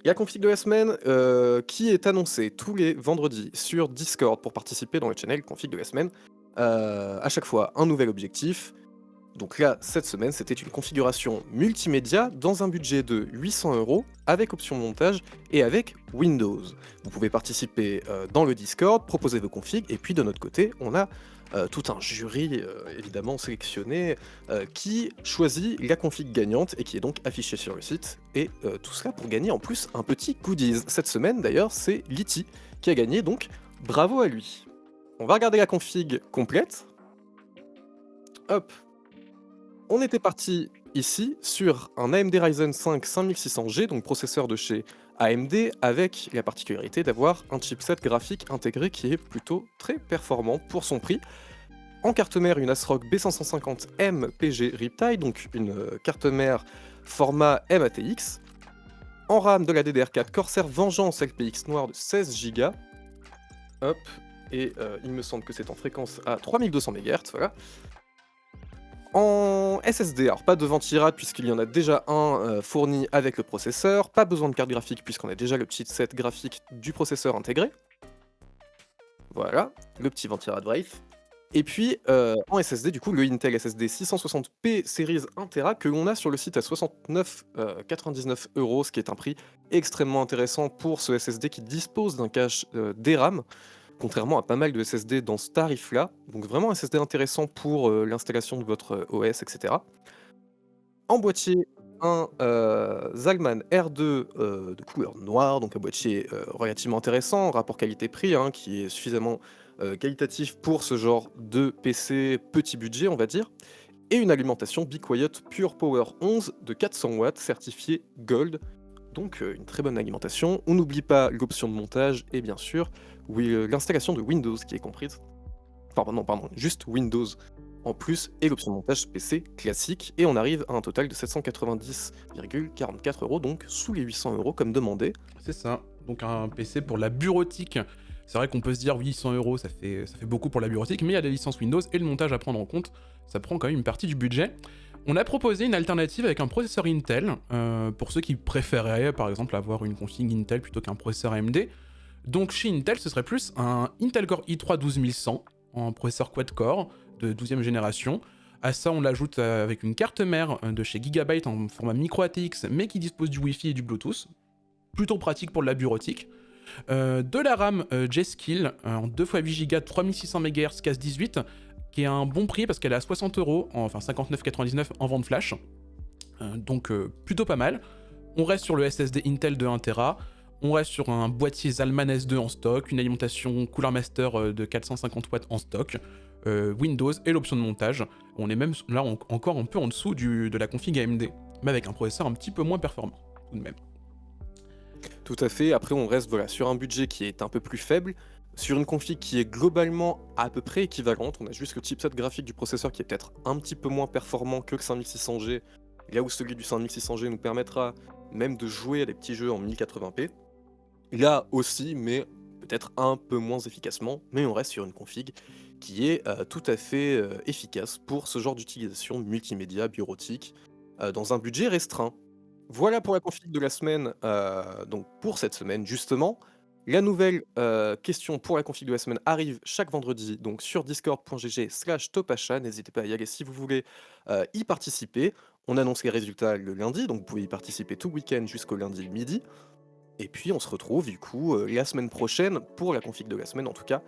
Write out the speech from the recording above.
La config de la semaine, qui est annoncée tous les vendredis sur Discord pour participer dans le channel config de la semaine. À chaque fois, un nouvel objectif. Donc là, cette semaine, c'était une configuration multimédia dans un budget de 800 € avec option montage et avec Windows. Vous pouvez participer dans le Discord, proposer vos configs, et puis de notre côté, on a tout un jury évidemment sélectionné qui choisit la config gagnante et qui est donc affichée sur le site. Et tout cela pour gagner en plus un petit goodies. Cette semaine d'ailleurs, c'est Liti qui a gagné, donc bravo à lui. On va regarder la config complète. Hop, on était parti ici sur un AMD Ryzen 5 5600G, donc processeur de chez AMD, avec la particularité d'avoir un chipset graphique intégré qui est plutôt très performant pour son prix. En carte mère, une ASRock B550M PG Riptide, donc une carte mère format MATX. En RAM, de la DDR4 Corsair Vengeance LPX noire de 16 Go. Hop, et il me semble que c'est en fréquence à 3200 MHz, voilà. En SSD, alors pas de ventirad puisqu'il y en a déjà un fourni avec le processeur, pas besoin de carte graphique puisqu'on a déjà le chipset graphique du processeur intégré. Voilà, le petit ventirad Wraith. Et puis en SSD, du coup, le Intel SSD 660p Series 1TB que l'on a sur le site à 69,99 €, ce qui est un prix extrêmement intéressant pour ce SSD qui dispose d'un cache DRAM, contrairement à pas mal de SSD dans ce tarif-là. Donc vraiment un SSD intéressant pour l'installation de votre OS, etc. En boîtier, un Zalman R2 de couleur noire, donc un boîtier relativement intéressant, rapport qualité-prix, hein, qui est suffisamment qualitatif pour ce genre de PC petit budget, on va dire. Et une alimentation Be Quiet Pure Power 11 de 400 watts, certifiée Gold. Donc une très bonne alimentation. On n'oublie pas l'option de montage et bien sûr oui, l'installation de Windows qui est comprise. Pardon, non, pardon, juste Windows en plus et l'option de montage PC classique. Et on arrive à un total de 790,44 €, donc sous les 800 € comme demandé. C'est ça. Donc un PC pour la bureautique. C'est vrai qu'on peut se dire, oui, 100 €, ça fait beaucoup pour la bureautique, mais il y a la licence Windows et le montage à prendre en compte. Ça prend quand même une partie du budget. On a proposé une alternative avec un processeur Intel, pour ceux qui préféraient, par exemple, avoir une config Intel plutôt qu'un processeur AMD. Donc chez Intel, ce serait plus un Intel Core i3 12100, en processeur quad-core de 12e génération. À ça, on l'ajoute avec une carte mère de chez Gigabyte en format micro ATX, mais qui dispose du Wi-Fi et du Bluetooth. Plutôt pratique pour de la bureautique. De la RAM G-Skill en 2x8 Go 3600 MHz CAS 18, qui est un bon prix parce qu'elle est à 60 €, enfin 59,99 € en vente flash. Donc plutôt pas mal. On reste sur le SSD Intel de 1TB. On reste sur un boîtier Zalman S2 en stock, une alimentation Cooler Master de 450 watts en stock, Windows et l'option de montage. On est même là encore un peu en dessous de la config AMD, mais avec un processeur un petit peu moins performant tout de même. Tout à fait. Après, on reste voilà, sur un budget qui est un peu plus faible, sur une config qui est globalement à peu près équivalente. On a juste le chipset graphique du processeur qui est peut-être un petit peu moins performant que le 5600G, là où celui du 5600G nous permettra même de jouer à des petits jeux en 1080p. Là aussi, mais peut-être un peu moins efficacement, mais on reste sur une config qui est tout à fait efficace pour ce genre d'utilisation multimédia bureautique dans un budget restreint. Voilà pour la config de la semaine, donc pour cette semaine justement. La nouvelle question pour la config de la semaine arrive chaque vendredi donc sur discord.gg/topachat. N'hésitez pas à y aller si vous voulez y participer. On annonce les résultats le lundi, donc vous pouvez y participer tout le week-end jusqu'au lundi midi. Et puis on se retrouve du coup la semaine prochaine pour la config de la semaine en tout cas